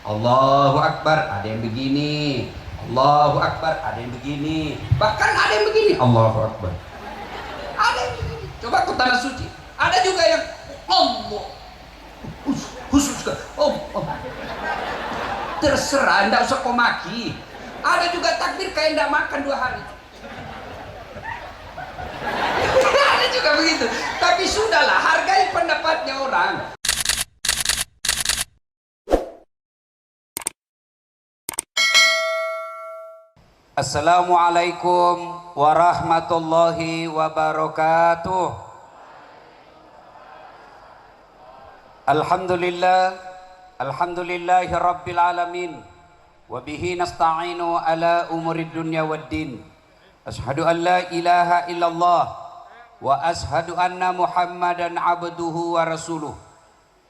Allahu Akbar, ada yang begini. Allahu Akbar, ada yang begini. Bahkan ada yang begini, Allahu Akbar. Ada yang begini. Coba ke tanah suci. Ada juga yang Allah khusus ke terserah, enggak usah kau maki. Ada juga takbir kayak enggak makan 2 hari. Ada juga begitu. Tapi sudahlah, hargai pendapatnya orang. Assalamualaikum warahmatullahi wabarakatuh. Alhamdulillahi rabbil alamin. Wabihi nasta'inu ala umurid dunya waddin. Ashhadu an la ilaha illallah wa ashhadu anna muhammadan abduhu wa rasuluh.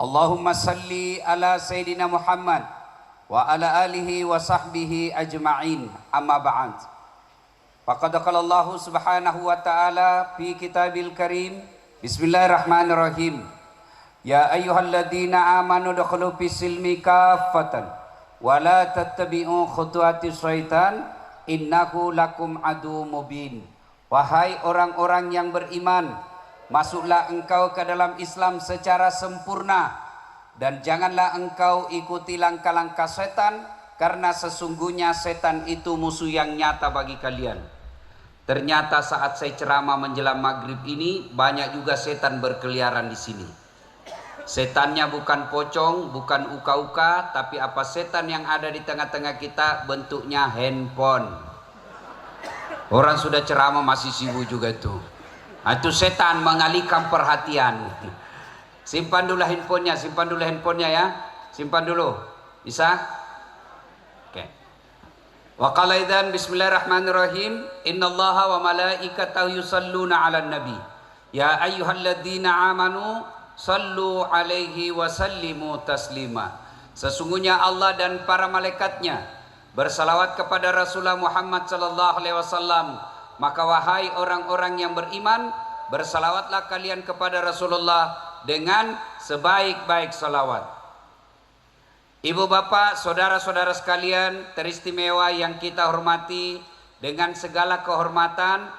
Allahumma salli ala sayyidina Muhammad wa ala alihi wa sahbihi ajma'in, amma ba'd. Faqad qala Allah subhanahu wa ta'ala fi kitabil karim. Bismillahirrahmanirrahim. Ya ayyuhalladzina amanu dukhulu fis silmi kaffatan wa la tattabi'u khutuwatis syaitan innahu lakum adu mubin. Wahai orang-orang yang beriman, masuklah engkau ke dalam Islam secara sempurna dan janganlah engkau ikuti langkah-langkah setan, karena sesungguhnya setan itu musuh yang nyata bagi kalian. Ternyata saat saya ceramah menjelang maghrib ini, banyak juga setan berkeliaran di sini. Setannya bukan pocong, bukan uka-uka, tapi apa setan yang ada di tengah-tengah kita bentuknya handphone. Orang sudah ceramah masih sibuk juga itu. Itu setan mengalihkan perhatian. Simpan dulu handphonenya, ya. Simpan dulu. Bisa? Oke. Wa qala idzan bismillahirrahmanirrahim. Innallaha wa malaikatahu yusalluna 'alan nabi. Ya ayyuhalladzina amanu sallu 'alaihi wa sallimu taslima. Sesungguhnya Allah dan para malaikatnya bersalawat kepada Rasulullah Muhammad sallallahu alaihi wasallam. Maka wahai orang-orang yang beriman, bersalawatlah kalian kepada Rasulullah dengan sebaik-baik salawat. Ibu bapak, saudara-saudara sekalian teristimewa yang kita hormati, dengan segala kehormatan,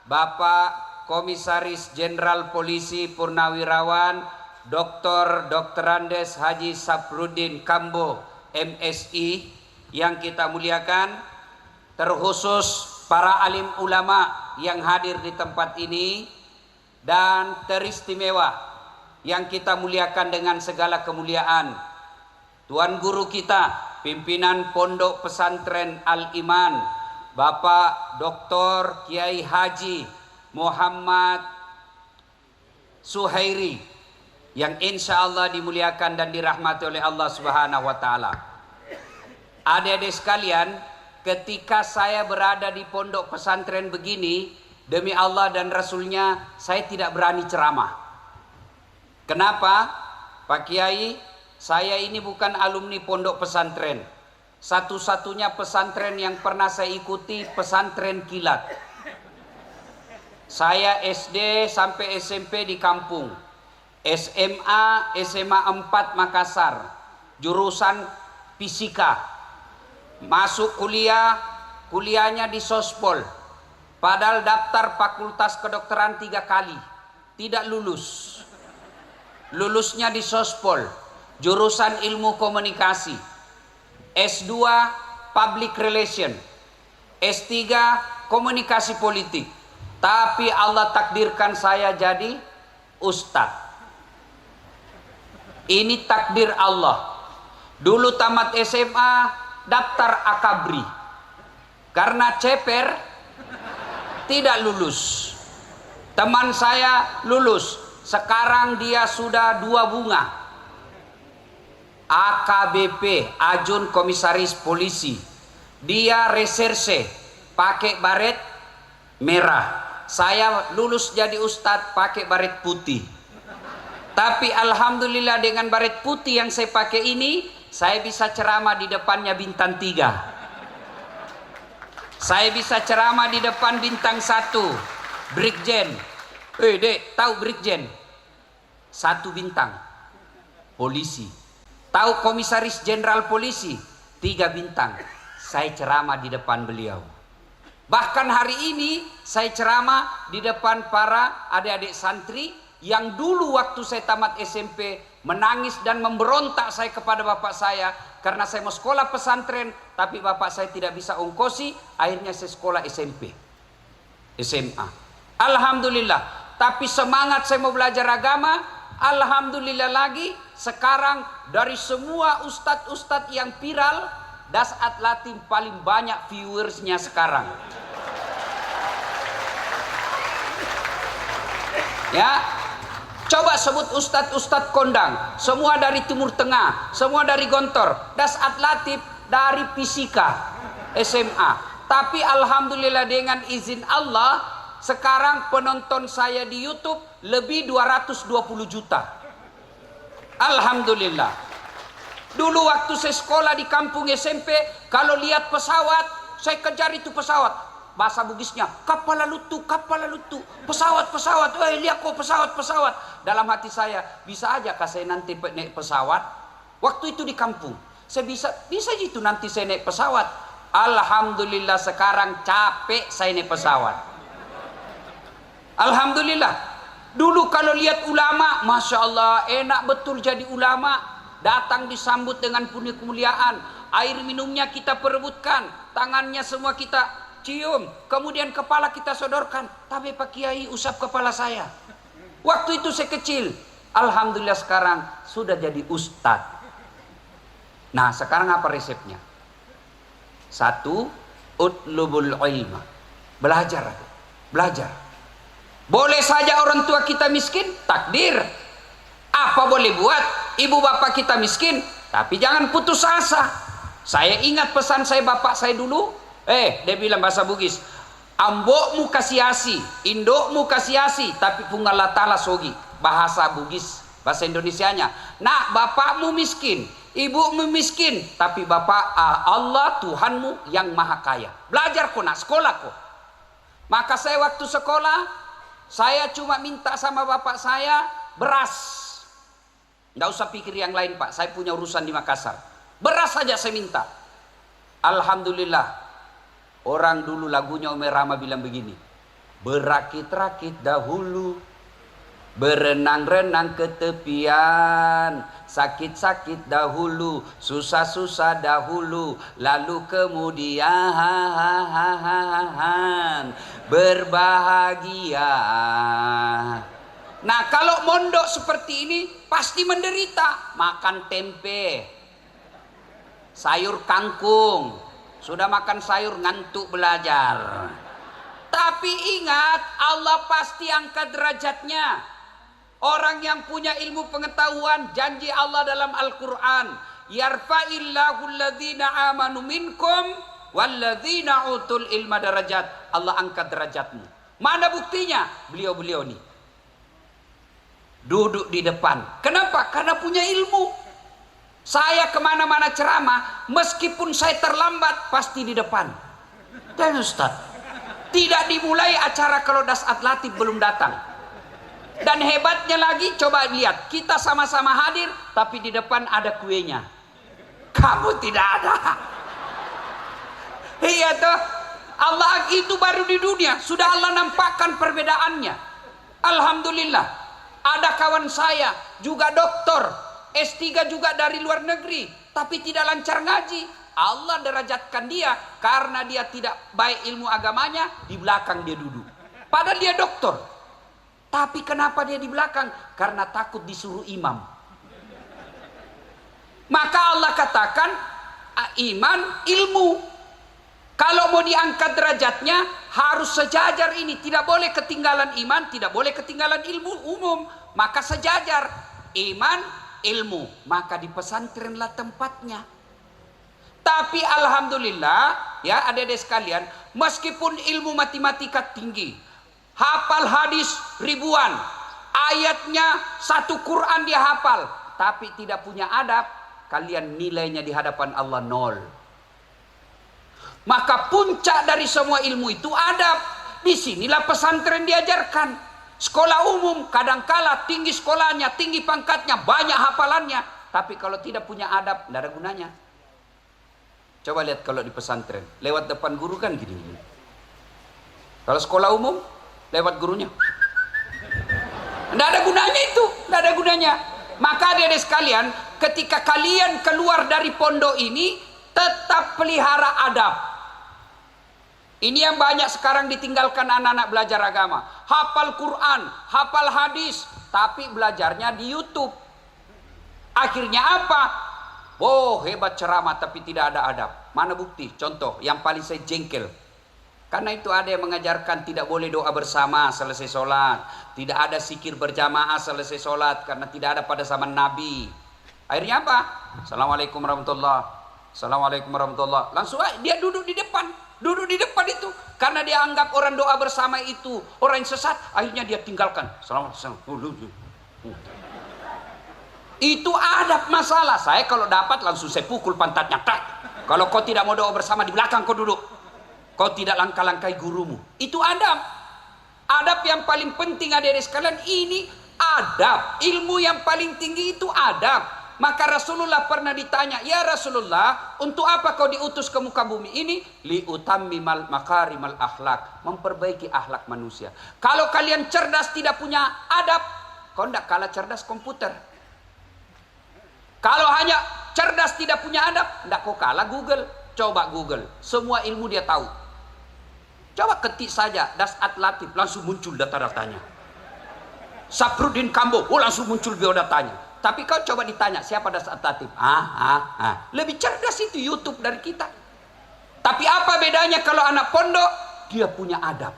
Bapak Komisaris Jenderal Polisi Purnawirawan Dr. Andes Haji Saprudin Kambo MSI yang kita muliakan, terkhusus para alim ulama yang hadir di tempat ini, dan teristimewa yang kita muliakan dengan segala kemuliaan, Tuan Guru kita, pimpinan Pondok Pesantren Al-Iman, Bapak Dr. Kiai Haji Muhammad Suhairi, yang insya Allah dimuliakan dan dirahmati oleh Allah Subhanahu wa Ta'ala. Adik-adik sekalian, ketika saya berada di pondok pesantren begini, demi Allah dan Rasulnya, saya tidak berani ceramah. Kenapa? Pak Kiai, saya ini bukan alumni pondok pesantren. Satu-satunya pesantren yang pernah saya ikuti pesantren kilat. Saya SD sampai SMP di kampung. SMA 4 Makassar, jurusan fisika. Masuk kuliahnya di Sospol. Padahal daftar fakultas kedokteran 3 kali, tidak lulus. Lulusnya di Sospol, jurusan ilmu komunikasi. S2 public relation, S3 komunikasi politik. Tapi Allah takdirkan saya jadi ustadz. Ini takdir Allah. Dulu tamat SMA daftar akabri, karena ceper tidak lulus. Teman saya lulus, sekarang dia sudah 2 bunga. AKBP, Ajun Komisaris Polisi. Dia reserse, pakai baret merah. Saya lulus jadi ustadz pakai baret putih. Tapi alhamdulillah dengan baret putih yang saya pakai ini, saya bisa ceramah di depannya bintang 3. Saya bisa ceramah di depan bintang 1, Brigjen. Dek, tahu Brigjen? 1 bintang polisi. Tahu komisaris jenderal polisi 3 bintang, saya ceramah di depan beliau. Bahkan hari ini saya ceramah di depan para adik-adik santri yang dulu waktu saya tamat SMP menangis dan memberontak saya kepada bapak saya karena saya mau sekolah pesantren tapi bapak saya tidak bisa ongkosi, akhirnya saya sekolah SMP, SMA. Alhamdulillah. Tapi semangat saya mau belajar agama, alhamdulillah lagi sekarang dari semua ustadz-ustadz yang viral, Dasat Latif paling banyak viewersnya sekarang. Ya, coba sebut ustadz-ustadz kondang, semua dari Timur Tengah, semua dari Gontor. Dasat Latif dari Fisika SMA. Tapi alhamdulillah dengan izin Allah, sekarang penonton saya di YouTube lebih 220 juta. Alhamdulillah. Dulu waktu saya sekolah di kampung SMP, kalau lihat pesawat, saya kejar itu pesawat. Bahasa Bugisnya, kapal lalutu, pesawat, lihat kok pesawat. Dalam hati saya, bisa aja kah saya nanti naik pesawat? Waktu itu di kampung, saya bisa gitu nanti saya naik pesawat. Alhamdulillah sekarang capek saya naik pesawat. Alhamdulillah. Dulu kalau lihat ulama, Masya Allah, enak betul jadi ulama. Datang disambut dengan punya kemuliaan. Air minumnya kita perebutkan. Tangannya semua kita cium. Kemudian kepala kita sodorkan. Tapi Pak Kiai usap kepala saya. Waktu itu saya kecil. Alhamdulillah sekarang sudah jadi ustadz. Nah sekarang apa resepnya? 1. Utlubul ilma. Belajar. Boleh saja orang tua kita miskin, takdir. Apa boleh buat? Ibu bapak kita miskin, tapi jangan putus asa. Saya ingat pesan saya bapak saya dulu. Dia bilang bahasa Bugis, ambokmu kasiasi, indokmu kasiasi, tapi punggala tala sogi. Bahasa Bugis, bahasa Indonesianya. Nak, bapakmu miskin, ibumu miskin, tapi bapak Allah Tuhanmu yang maha kaya. Belajar kok nak, sekolah kok. Maka saya waktu sekolah, saya cuma minta sama bapak saya beras. Nggak usah pikir yang lain Pak, saya punya urusan di Makassar. Beras saja saya minta. Alhamdulillah. Orang dulu lagunya Umi Rama bilang begini. Berakit-rakit dahulu, berenang-renang ke tepian, sakit-sakit dahulu, susah-susah dahulu, lalu kemudian berbahagia. Nah kalau mondok seperti ini pasti menderita. Makan tempe, sayur kangkung. Sudah makan sayur ngantuk belajar. Tapi ingat, Allah pasti angkat derajatnya. Orang yang punya ilmu pengetahuan, janji Allah dalam Al-Quran, yarfa'illahu alladhina amanu minkum walladhina utul ilma darajat. Allah angkat derajatmu. Mana buktinya? Beliau-beliau nih duduk di depan. Kenapa? Karena punya ilmu. Saya kemana-mana ceramah, meskipun saya terlambat, pasti di depan. Dan Ustaz, tidak dimulai acara kalau Dasat Latif belum datang. Dan hebatnya lagi, coba lihat, kita sama-sama hadir, tapi di depan ada kuenya. Kamu tidak ada. Iya toh, Allah itu baru di dunia, sudah Allah nampakkan perbedaannya. Alhamdulillah. Ada kawan saya juga doktor, S3 juga dari luar negeri, tapi tidak lancar ngaji. Allah derajatkan dia karena dia tidak baik ilmu agamanya, di belakang dia duduk. Padahal dia doktor. Tapi kenapa dia di belakang? Karena takut disuruh imam. Maka Allah katakan iman ilmu. Kalau mau diangkat derajatnya harus sejajar ini. Tidak boleh ketinggalan iman, tidak boleh ketinggalan ilmu umum. Maka sejajar iman, ilmu. Maka di pesantrenlah tempatnya. Tapi alhamdulillah ya adik-adik sekalian, meskipun ilmu matematika tinggi, hafal hadis ribuan, ayatnya satu Quran dia hafal, tapi tidak punya adab, kalian nilainya di hadapan Allah 0. Maka puncak dari semua ilmu itu adab. Disinilah pesantren diajarkan. Sekolah umum kadangkala tinggi sekolahnya, tinggi pangkatnya, banyak hafalannya, tapi kalau tidak punya adab, tidak ada gunanya. Coba lihat kalau di pesantren, lewat depan guru kan gini. Kalau sekolah umum, lewat gurunya. Tidak ada gunanya itu, tidak ada gunanya. Maka adik-adik sekalian, ketika kalian keluar dari pondok ini, tetap pelihara adab. Ini yang banyak sekarang ditinggalkan anak-anak belajar agama. Hafal Quran, hafal hadis, tapi belajarnya di YouTube. Akhirnya apa? Oh, hebat ceramah tapi tidak ada adab. Mana bukti? Contoh yang paling saya jengkel. Karena itu ada yang mengajarkan tidak boleh doa bersama selesai sholat. Tidak ada zikir berjamaah selesai sholat. Karena tidak ada pada zaman Nabi. Akhirnya apa? Assalamualaikum warahmatullahi. Assalamualaikum warahmatullahi. Langsung dia duduk di depan. Duduk di depan itu. Karena dia anggap orang doa bersama itu orang yang sesat. Akhirnya dia tinggalkan. Assalamualaikum. Itu adab masalah. Saya kalau dapat langsung saya pukul pantatnya. Tak. Kalau kau tidak mau doa bersama, di belakang kau duduk. Kau tidak langkah-langkai gurumu. Itu adab. Adab yang paling penting adik-adik sekalian, ini adab. Ilmu yang paling tinggi itu adab. Maka Rasulullah pernah ditanya, ya Rasulullah, untuk apa kau diutus ke muka bumi ini? Liutammimal makarimal akhlak, memperbaiki akhlak manusia. Kalau kalian cerdas tidak punya adab, kau tidak kalah cerdas komputer. Kalau hanya cerdas tidak punya adab, tidak kau kalah Google. Coba Google, semua ilmu dia tahu. Coba ketik saja Dasat Latif, langsung muncul data-datanya. Saprudin Kambo, oh langsung muncul biodatanya. Tapi kau coba ditanya siapa Dasat Latif? Lebih cerdas itu YouTube dari kita. Tapi apa bedanya kalau anak pondok? Dia punya adab,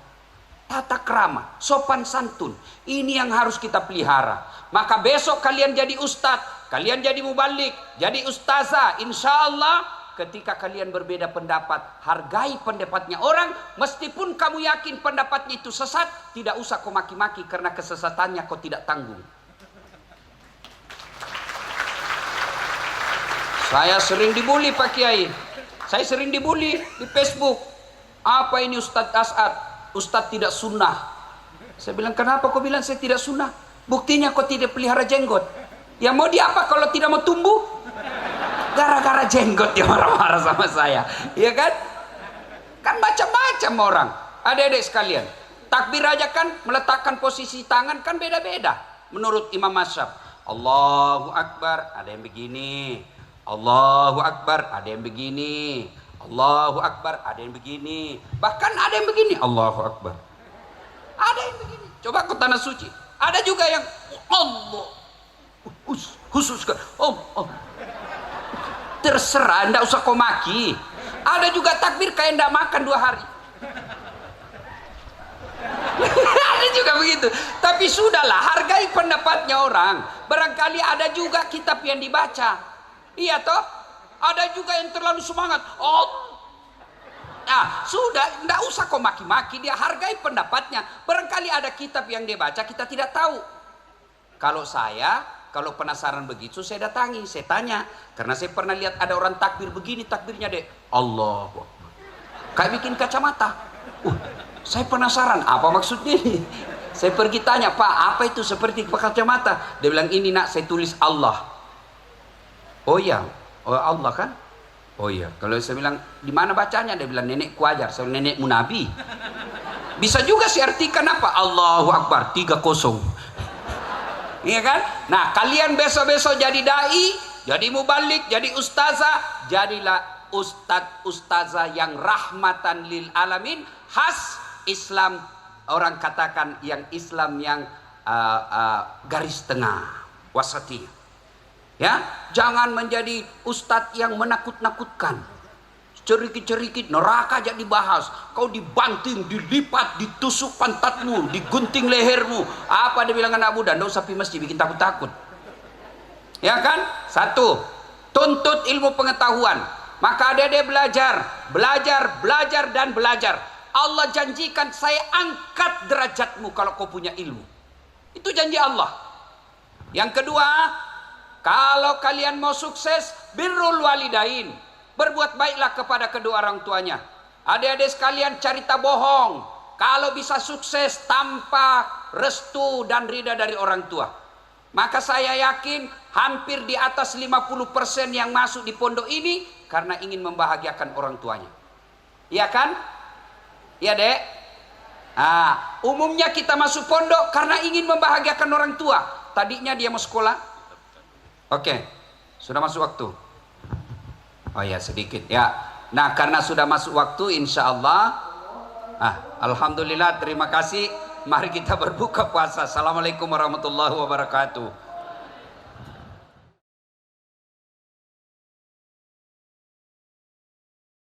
tata krama, sopan santun. Ini yang harus kita pelihara. Maka besok kalian jadi ustadz, kalian jadi mubalik, jadi ustazah. Insya Allah ketika kalian berbeda pendapat, hargai pendapatnya orang. Meskipun kamu yakin pendapatnya itu sesat, tidak usah kau maki-maki karena kesesatannya kau tidak tanggung. Saya sering dibully Pak Kiai. Saya sering dibully di Facebook. Apa ini Ustadz As'ad? Ustadz tidak sunnah. Saya bilang, kenapa kau bilang saya tidak sunnah? Buktinya kau tidak pelihara jenggot. Ya mau dia apa kalau tidak mau tumbuh? Gara-gara jenggot dia marah-marah sama saya. Iya kan? Kan macam-macam orang. Adik-adik sekalian, takbir aja kan meletakkan posisi tangan kan beda-beda. Menurut Imam Mazhab, Allahu Akbar, ada yang begini. Allahu Akbar, ada yang begini. Allahu Akbar, ada yang begini. Bahkan ada yang begini, Allahu Akbar. Ada yang begini. Coba ke tanah suci. Ada juga yang Allah khusus kan. Terserah, ndak usah kau maki. Ada juga takbir kayak ndak makan 2 hari. Ada juga begitu. Tapi sudahlah, hargai pendapatnya orang. Barangkali ada juga kitab yang dibaca. Iya toh? Ada juga yang terlalu semangat. Sudah, ndak usah kau maki-maki dia, hargai pendapatnya. Barangkali ada kitab yang dia baca kita tidak tahu. Kalau penasaran begitu saya datangi, saya tanya. Karena saya pernah lihat ada orang takbir begini takbirnya deh. Allahu Akbar. Kayak bikin kacamata. Saya penasaran apa maksudnya ini. Saya pergi tanya, Pak apa itu seperti kacamata? Dia bilang, ini nak saya tulis Allah. Oh iya, oh Allah kan? Oh iya. Kalau saya bilang, di mana bacanya? Dia bilang, nenekku ajar. Saya bilang, nenekmu Nabi. Bisa juga saya artikan apa? Allahu Akbar 30. Iya kan? Nah, kalian besok-besok jadi dai, jadi mubalik, jadi ustazah, jadilah ustazah yang rahmatan lil alamin, khas Islam. Orang katakan yang Islam yang garis tengah, wasati. Ya, jangan menjadi ustadz yang menakut-nakutkan. Cerikit-cerikit neraka aja dibahas. Kau dibanting, dilipat, ditusuk pantatmu, digunting lehermu. Apa dia bilang anak muda? Nggak usah pi masjid bikin takut-takut. Ya kan? 1. Tuntut ilmu pengetahuan. Maka dia belajar dan belajar. Allah janjikan, saya angkat derajatmu kalau kau punya ilmu. Itu janji Allah. Yang kedua, kalau kalian mau sukses, birrul walidain, berbuat baiklah kepada kedua orang tuanya. Adik-adik sekalian, cerita bohong kalau bisa sukses tanpa restu dan ridha dari orang tua. Maka saya yakin hampir di atas 50% yang masuk di pondok ini karena ingin membahagiakan orang tuanya. Iya kan? Iya dek. Umumnya kita masuk pondok karena ingin membahagiakan orang tua. Tadinya dia mau sekolah. Oke, sudah masuk waktu. Oh ya sedikit ya. Nah karena sudah masuk waktu insya Allah. Alhamdulillah terima kasih. Mari kita berbuka puasa. Assalamualaikum warahmatullahi wabarakatuh.